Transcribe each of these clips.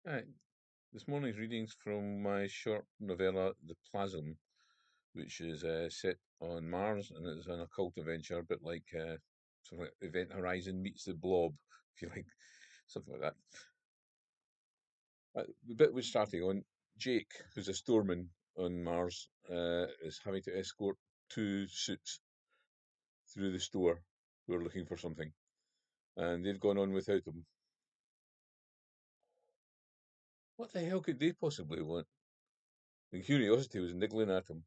Hi, this morning's readings from my short novella, The Plasm, which is set on Mars and it's an occult adventure, a bit like something like Event Horizon meets the Blob, if you like, something like that. The bit we're starting on, Jake, who's a storeman on Mars, is having to escort two suits through the store who are looking for something, and they've gone on without him. What the hell could they possibly want? And curiosity was niggling at him.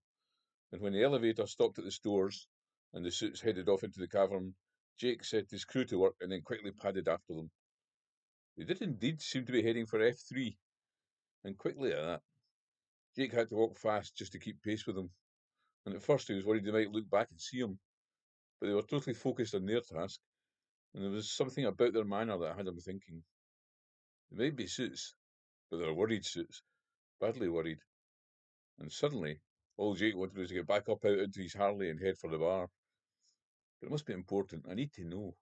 And when the elevator stopped at the stores and the suits headed off into the cavern, Jake set his crew to work and then quickly padded after them. They did indeed seem to be heading for F3, and quickly at that. Jake had to walk fast just to keep pace with them, and at first he was worried they might look back and see him, but they were totally focused on their task, and there was something about their manner that had him thinking. They might be suits, but they're worried suits, badly worried. And suddenly, all Jake wanted was to get back up out into his Harley and head for the bar. But it must be important. I need to know.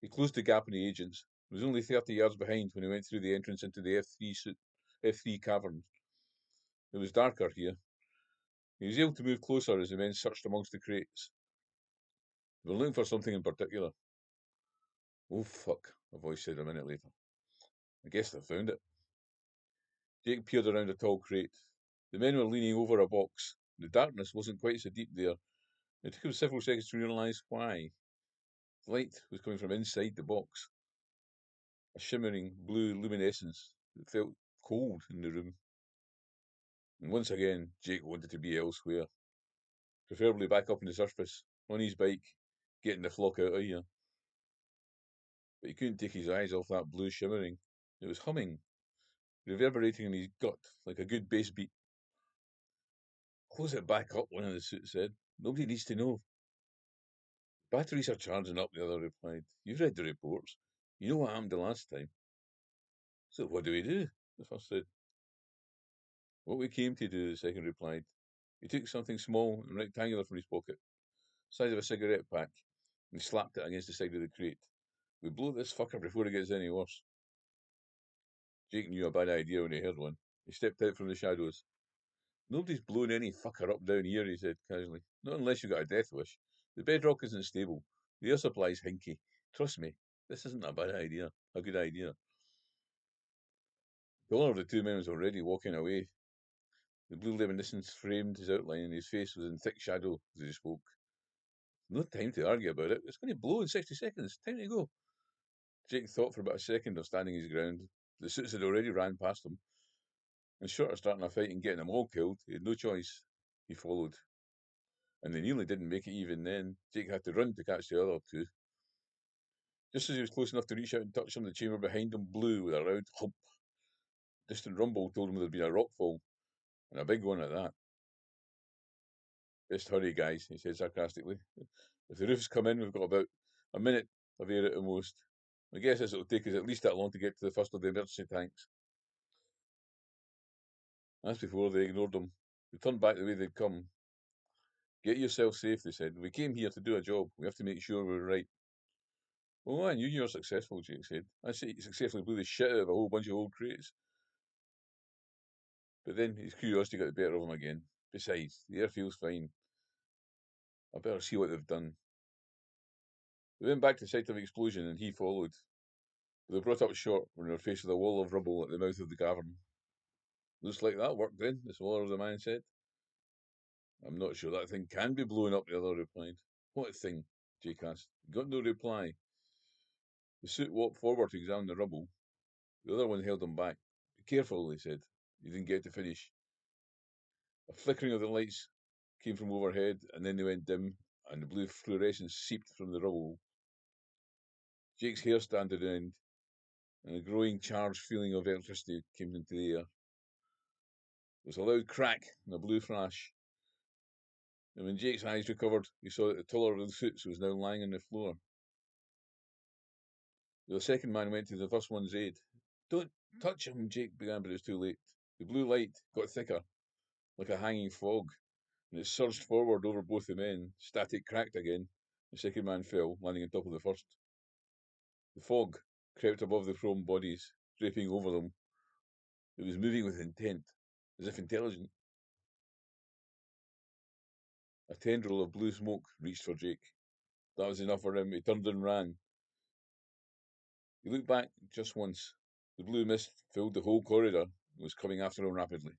He closed the gap in the agents. He was only 30 yards behind when he went through the entrance into the F3 cavern. It was darker here. He was able to move closer as the men searched amongst the crates. They were looking for something in particular. Oh, fuck, a voice said a minute later. I guess they found it. Jake peered around a tall crate. The men were leaning over a box. The darkness wasn't quite so deep there. It took him several seconds to realise why. The light was coming from inside the box, a shimmering blue luminescence that felt cold in the room. And once again, Jake wanted to be elsewhere, preferably back up on the surface, on his bike, getting the flock out of here. But he couldn't take his eyes off that blue shimmering. It was humming, reverberating in his gut like a good bass beat. Close it back up, one of the suits said. Nobody needs to know. Batteries are charging up, the other replied. You've read the reports. You know what happened the last time. So what do we do? The first said. What we came to do, the second replied. He took something small and rectangular from his pocket, size of a cigarette pack, and slapped it against the side of the crate. We blow this fucker before it gets any worse. Jake knew a bad idea when he heard one. He stepped out from the shadows. Nobody's blown any fucker up down here, he said casually. Not unless you got a death wish. The bedrock isn't stable. The air supply's hinky. Trust me, this isn't a bad idea. A good idea. The taller of the two men was already walking away. The blue luminescence framed his outline, and his face was in thick shadow as he spoke. No time to argue about it. It's going to blow in 60 seconds. Time to go. Jake thought for about a second of standing his ground. The suits had already ran past him, and short of starting a fight and getting them all killed, he had no choice. He followed, and they nearly didn't make it even then. Jake had to run to catch the other two. Just as he was close enough to reach out and touch them, the chamber behind him blew with a loud hump. Distant rumble told him there'd been a rockfall, and a big one at that. Best hurry, guys, he said sarcastically. If the roofs come in, we've got about a minute of air at the most. My guess is it'll take us at least that long to get to the first of the emergency tanks. As before, they ignored him. They turned back the way they'd come. Get yourself safe, they said. We came here to do a job. We have to make sure we're right. Oh, I knew you were successful, Jake said. I say you successfully blew the shit out of a whole bunch of old crates. But then his curiosity got the better of him again. Besides, the air feels fine. I better see what they've done. They went back to the site of the explosion and he followed. But they brought up short when they were faced with a wall of rubble at the mouth of the cavern. Looks like that worked then, the smaller of the man said. I'm not sure that thing can be blown up, the other replied. What thing? Jake asked. Got no reply. The suit walked forward to examine the rubble. The other one held him back. Be careful, he said. You didn't get to finish. A flickering of the lights came from overhead, and then they went dim, and the blue fluorescence seeped from the rubble. Jake's hair stood on end, and a growing charged feeling of electricity came into the air. There was a loud crack and a blue flash, and when Jake's eyes recovered, he saw that the taller of the suits was now lying on the floor. The second man went to the first one's aid. Don't touch him, Jake began, but it was too late. The blue light got thicker, like a hanging fog, and it surged forward over both the men. Static cracked again. The second man fell, landing on top of the first. The fog crept above the prone bodies, scraping over them. It was moving with intent, as if intelligent. A tendril of blue smoke reached for Jake. That was enough for him. He turned and ran. He looked back just once. The blue mist filled the whole corridor and was coming after him rapidly.